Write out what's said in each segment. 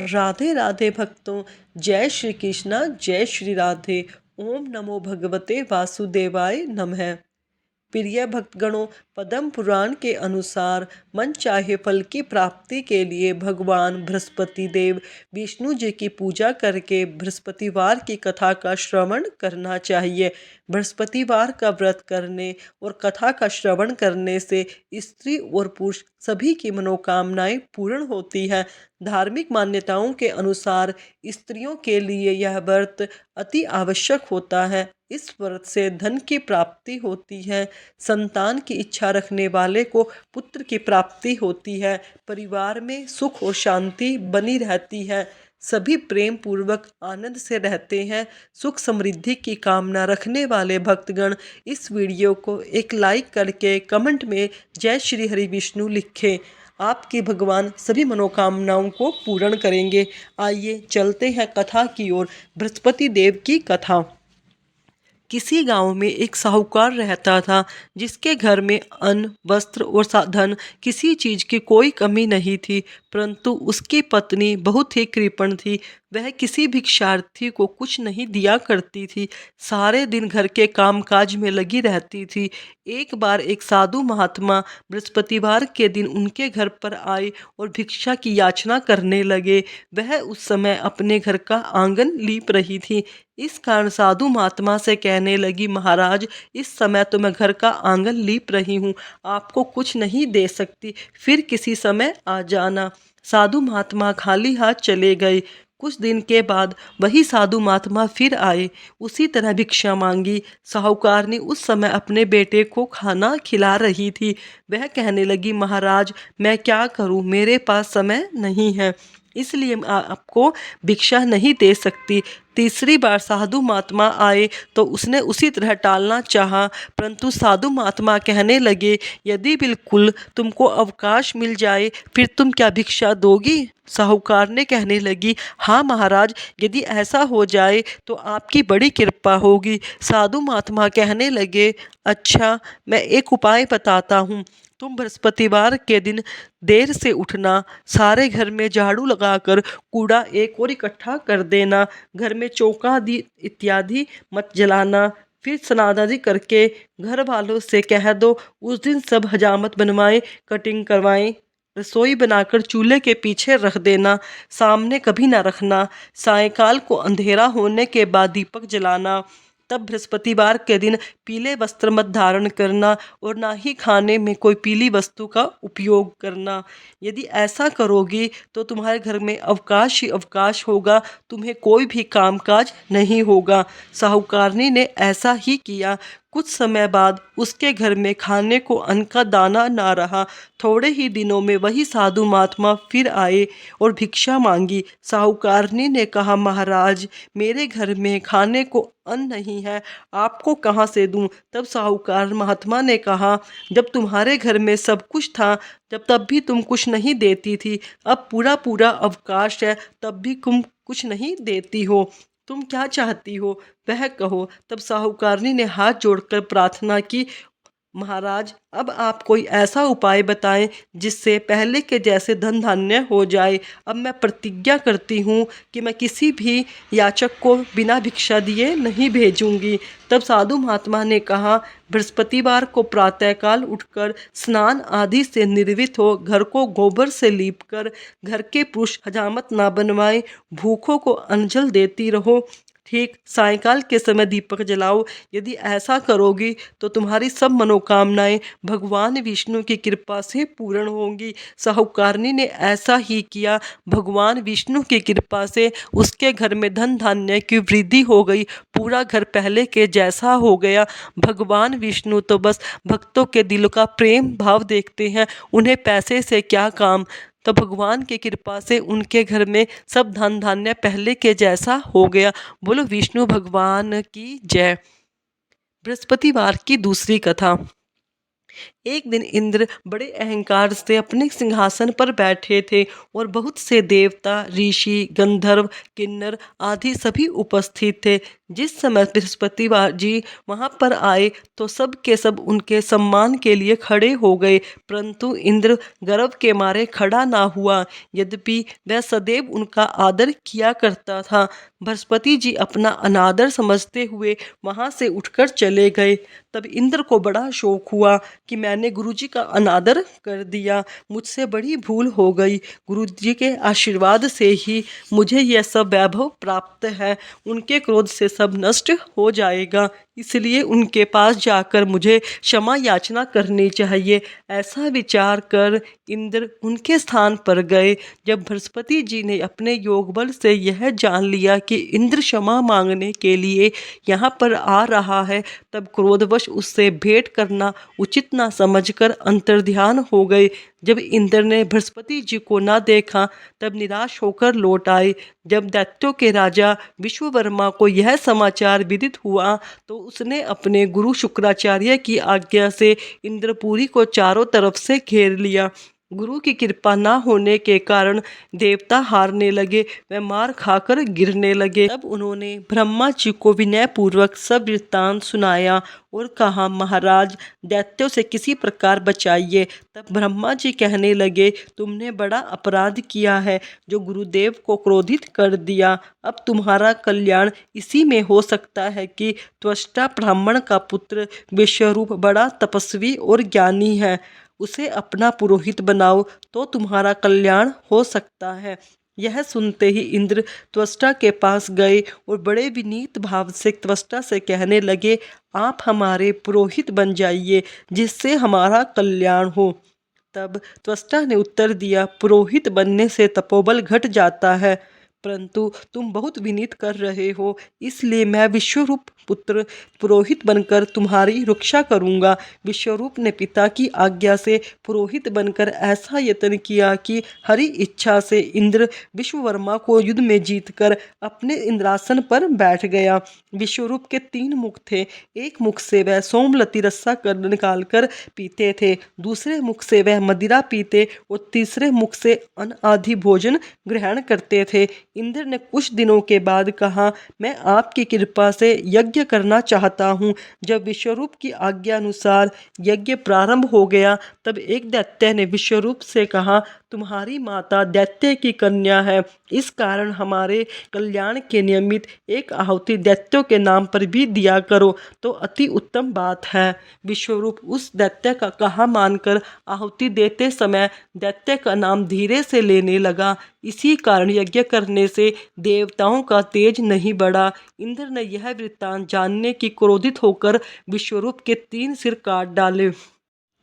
राधे राधे भक्तों, जय श्री कृष्णा, जय श्री राधे। ओम नमो भगवते वासुदेवाय नमः। प्रिय भक्तगणों, पद्म पुराण के अनुसार मन चाहे फल की प्राप्ति के लिए भगवान बृहस्पति देव विष्णु जी की पूजा करके बृहस्पतिवार की कथा का श्रवण करना चाहिए। बृहस्पतिवार का व्रत करने और कथा का श्रवण करने से स्त्री और पुरुष सभी की मनोकामनाएं पूर्ण होती हैं। धार्मिक मान्यताओं के अनुसार स्त्रियों के लिए यह व्रत अति आवश्यक होता है। इस व्रत से धन की प्राप्ति होती है, संतान की इच्छा रखने वाले को पुत्र की प्राप्ति होती है, परिवार में सुख और शांति बनी रहती है, सभी प्रेम पूर्वक आनंद से रहते हैं। सुख समृद्धि की कामना रखने वाले भक्तगण इस वीडियो को एक लाइक करके कमेंट में जय श्री हरि विष्णु लिखें। आपके भगवान सभी मनोकामनाओं को पूर्ण करेंगे। आइए चलते हैं कथा की ओर। बृहस्पति देव की कथा। किसी गांव में एक साहूकार रहता था, जिसके घर में अन्न, वस्त्र और साधन किसी चीज की कोई कमी नहीं थी। परंतु उसकी पत्नी बहुत ही कृपण थी। वह किसी भिक्षार्थी को कुछ नहीं दिया करती थी, सारे दिन घर के कामकाज में लगी रहती थी। एक बार एक साधु महात्मा बृहस्पतिवार के दिन उनके घर पर आए और भिक्षा की याचना करने लगे। वह उस समय अपने घर का आंगन लीप रही थी। इस कारण साधु महात्मा से कहने लगी, महाराज, इस समय तो मैं घर का आंगन लीप रही हूँ, आपको कुछ नहीं दे सकती, फिर किसी समय आ जाना। साधु महात्मा खाली हाथ चले गए। कुछ दिन के बाद वही साधु महात्मा फिर आए, उसी तरह भिक्षा मांगी। साहूकार ने उस समय अपने बेटे को खाना खिला रही थी। वह कहने लगी, महाराज, मैं क्या करूं, मेरे पास समय नहीं है, इसलिए मैं आपको भिक्षा नहीं दे सकती। तीसरी बार साधु महात्मा आए तो उसने उसी तरह टालना चाहा, परंतु साधु महात्मा कहने लगे, यदि बिल्कुल तुमको अवकाश मिल जाए फिर तुम क्या भिक्षा दोगी? साहूकार ने कहने लगी, हाँ महाराज, यदि ऐसा हो जाए तो आपकी बड़ी कृपा होगी। साधु महात्मा कहने लगे, अच्छा, मैं एक उपाय बताता हूँ। तुम बृहस्पतिवार के दिन देर से उठना, सारे घर में झाड़ू लगाकर कूड़ा एक और इकट्ठा कर देना, घर में चौका आदि इत्यादि मत जलाना। फिर स्नान आदि करके घर वालों से कह दो उस दिन सब हजामत बनवाएं, कटिंग करवाएं। रसोई बनाकर चूल्हे के पीछे रख देना, सामने कभी ना रखना। सायंकाल को अंधेरा होने के बाद दीपक जलाना। तब बृहस्पतिवार के दिन पीले वस्त्र मत धारण करना और ना ही खाने में कोई पीली वस्तु का उपयोग करना। यदि ऐसा करोगी तो तुम्हारे घर में अवकाश ही अवकाश होगा, तुम्हें कोई भी कामकाज नहीं होगा। साहूकारनी ने ऐसा ही किया। कुछ समय बाद उसके घर में खाने को अन्न का दाना ना रहा। थोड़े ही दिनों में वही साधु महात्मा फिर आए और भिक्षा मांगी। साहूकारनी ने कहा, महाराज, मेरे घर में खाने को अन्न नहीं है, आपको कहाँ से दूं? तब साहूकार महात्मा ने कहा, जब तुम्हारे घर में सब कुछ था तब भी तुम कुछ नहीं देती थी, अब पूरा पूरा अवकाश है तब भी तुम कुछ नहीं देती हो, तुम क्या चाहती हो वह कहो। तब साहूकारनी ने हाथ जोड़कर प्रार्थना की, महाराज, अब आप कोई ऐसा उपाय बताएं जिससे पहले के जैसे धन धान्य हो जाए। अब मैं प्रतिज्ञा करती हूँ कि मैं किसी भी याचक को बिना भिक्षा दिए नहीं भेजूंगी। तब साधु महात्मा ने कहा, बृहस्पतिवार को प्रातःकाल उठकर स्नान आदि से निर्वित हो घर को गोबर से लीपकर घर के पुरुष हजामत ना बनवाएं, भूखों को अन्न देती रहो, ठीक सायंकाल के समय दीपक जलाओ। यदि ऐसा करोगी तो तुम्हारी सब मनोकामनाएं भगवान विष्णु की कृपा से पूर्ण होंगी। साहूकारनी ने ऐसा ही किया। भगवान विष्णु की कृपा से उसके घर में धन धान्य की वृद्धि हो गई, पूरा घर पहले के जैसा हो गया। भगवान विष्णु तो बस भक्तों के दिल का प्रेम भाव देखते हैं, उन्हें पैसे से क्या काम। तो भगवान की कृपा से उनके घर में सब धन धान्य पहले के जैसा हो गया। बोलो विष्णु भगवान की जय। बृहस्पतिवार की दूसरी कथा। एक दिन इंद्र बड़े अहंकार से अपने सिंहासन पर बैठे थे और बहुत से देवता, ऋषि, गंधर्व, किन्नर आदि सभी उपस्थित थे। जिस समय बृहस्पति जी वहां पर आए तो सब के सब उनके सम्मान के लिए खड़े हो गए, परंतु इंद्र गर्व के मारे खड़ा ना हुआ, यद्यपि वह सदैव उनका आदर किया करता था। बृहस्पति जी अपना अनादर समझते हुए वहां से उठकर चले गए। तब इंद्र को बड़ा शौक हुआ कि मैंने गुरुजी का अनादर कर दिया, मुझसे बड़ी भूल हो गई। गुरुजी के आशीर्वाद से ही मुझे यह सब वैभव प्राप्त है, उनके क्रोध से सब नष्ट हो जाएगा, इसलिए उनके पास जाकर मुझे क्षमा याचना करनी चाहिए। ऐसा विचार कर इंद्र उनके स्थान पर गए। जब बृहस्पति जी ने अपने योग बल से यह जान लिया कि इंद्र क्षमा मांगने के लिए यहाँ पर आ रहा है, तब क्रोधवश उससे भेंट करना उचित न समझकर अंतर्ध्यान हो गए। जब इंद्र ने बृहस्पति जी को न देखा तब निराश होकर लौट आए। जब दैत्यों के राजा विश्ववर्मा को यह समाचार विदित हुआ तो उसने अपने गुरु शुक्राचार्य की आज्ञा से इंद्रपुरी को चारों तरफ से घेर लिया। गुरु की कृपा न होने के कारण देवता हारने लगे, वे मार खाकर गिरने लगे। तब उन्होंने ब्रह्मा जी को विनय पूर्वक सब वृत्तांत सुनाया और कहा, महाराज दैत्यों से किसी प्रकार बचाइए। तब ब्रह्मा जी कहने लगे, तुमने बड़ा अपराध किया है जो गुरुदेव को क्रोधित कर दिया। अब तुम्हारा कल्याण इसी में हो सकता है कि त्वष्टा ब्राह्मण का पुत्र विश्वरूप बड़ा तपस्वी और ज्ञानी है, उसे अपना पुरोहित बनाओ तो तुम्हारा कल्याण हो सकता है। यह सुनते ही इंद्र त्वष्टा के पास गए और बड़े विनीत भाव से त्वष्टा से कहने लगे, आप हमारे पुरोहित बन जाइए जिससे हमारा कल्याण हो। तब त्वष्टा ने उत्तर दिया, पुरोहित बनने से तपोबल घट जाता है, परंतु तुम बहुत विनीत कर रहे हो, इसलिए मैं विश्वरूप पुत्र पुरोहित बनकर तुम्हारी रक्षा करूंगा। विश्वरूप ने पिता की आज्ञा से पुरोहित बनकर ऐसा यत्न किया कि हरि इच्छा से इंद्र विश्ववर्मा को युद्ध में जीतकर अपने इंद्रासन पर बैठ गया। विश्वरूप के 3 मुख थे, एक मुख से वह सोमलती रस्सा कर निकालकर पीते थे, दूसरे मुख से वह मदिरा पीते और तीसरे मुख से अन्न आदि भोजन ग्रहण करते थे। इंद्र ने कुछ दिनों के बाद कहा, मैं आपकी कृपा से यज्ञ करना चाहता हूँ। जब विश्वरूप की आज्ञा अनुसार यज्ञ प्रारंभ हो गया तब एक दैत्य ने विश्वरूप से कहा, तुम्हारी माता दैत्य की कन्या है, इस कारण हमारे कल्याण के निमित्त एक आहुति दैत्यों के नाम पर भी दिया करो तो अति उत्तम बात है। विश्वरूप उस दैत्य का कहा मानकर आहुति देते समय दैत्य का नाम धीरे से लेने लगा। इसी कारण यज्ञ करने से देवताओं का तेज नहीं बढ़ा। इंद्र ने यह वृत्तांत जानने की क्रोधित होकर विश्वरूप के 3 सिर काट डाले।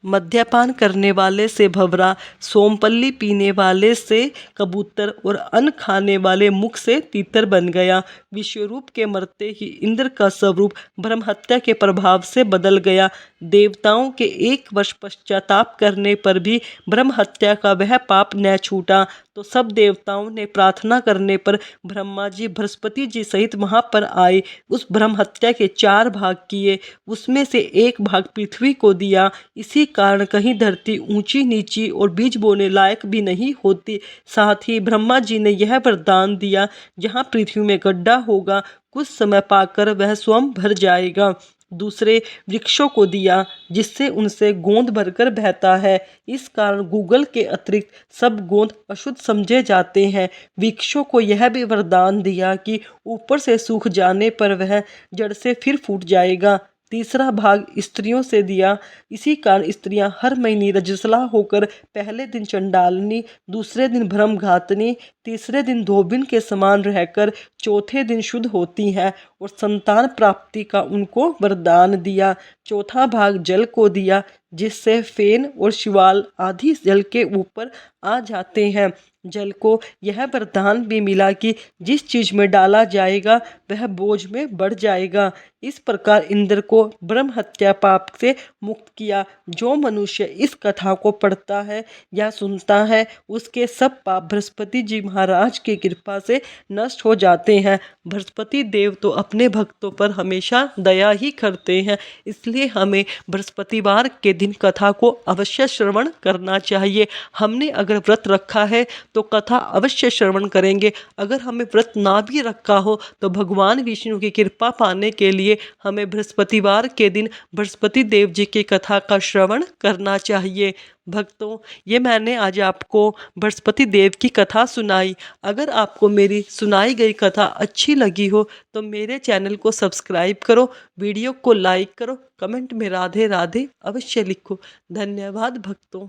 मद्यपान करने वाले से भंवरा, सोमपल्ली पीने वाले से कबूतर और अन्न खाने वाले मुख से तीतर बन गया। विश्वरूप के मरते ही इंद्र का स्वरूप ब्रह्महत्या के प्रभाव से बदल गया। देवताओं के 1 वर्ष पश्चाताप करने पर भी ब्रह्महत्या का वह पाप न छूटा तो सब देवताओं ने प्रार्थना करने पर ब्रह्मा जी बृहस्पति जी सहित वहां पर आए। उस ब्रह्महत्या के 4 भाग किए, उसमें से 1 भाग पृथ्वी को दिया। इसी कारण कहीं धरती ऊंची नीची और बीज बोने लायक भी नहीं होती। साथ ही ब्रह्मा जी ने यह वरदान दिया, जहाँ पृथ्वी में गड्ढा होगा कुछ समय पाकर वह स्वयं भर जाएगा। दूसरे वृक्षों को दिया जिससे उनसे गोंद भरकर बहता है, इस कारण गूगल के अतिरिक्त सब गोंद अशुद्ध समझे जाते हैं। वृक्षों को यह भी वरदान दिया कि ऊपर से सूख जाने पर वह जड़ से फिर फूट जाएगा। तीसरा भाग स्त्रियों से दिया, इसी कारण स्त्रियां हर महीने रजस्वला होकर पहले दिन चंडालनी, दूसरे दिन भ्रमघातनी, तीसरे दिन धोबिन के समान रहकर चौथे दिन शुद्ध होती हैं और संतान प्राप्ति का उनको वरदान दिया। चौथा भाग जल को दिया जिससे फेन और शिवाल आदि जल के ऊपर आ जाते हैं। जल को यह वरदान भी मिला कि जिस चीज में डाला जाएगा वह बोझ में बढ़ जाएगा। इस प्रकार इंद्र को ब्रह्म हत्या पाप से मुक्त किया। जो मनुष्य इस कथा को पढ़ता है या सुनता है उसके सब पाप बृहस्पति जी महाराज की कृपा से नष्ट हो जाते हैं। बृहस्पति देव तो अपने भक्तों पर हमेशा दया ही करते हैं, इसलिए हमें बृहस्पतिवार के दिन कथा को अवश्य श्रवण करना चाहिए। हमने अगर व्रत रखा है तो कथा अवश्य श्रवण करेंगे। अगर हमें व्रत ना भी रखा हो तो भगवान विष्णु की कृपा पाने के लिए हमें बृहस्पतिवार के दिन बृहस्पति देव जी की कथा का श्रवण करना चाहिए। भक्तों, ये मैंने आज आपको बृहस्पति देव की कथा सुनाई। अगर आपको मेरी सुनाई गई कथा अच्छी लगी हो तो मेरे चैनल को सब्सक्राइब करो, वीडियो को लाइक करो, कमेंट में राधे राधे अवश्य लिखो। धन्यवाद भक्तों।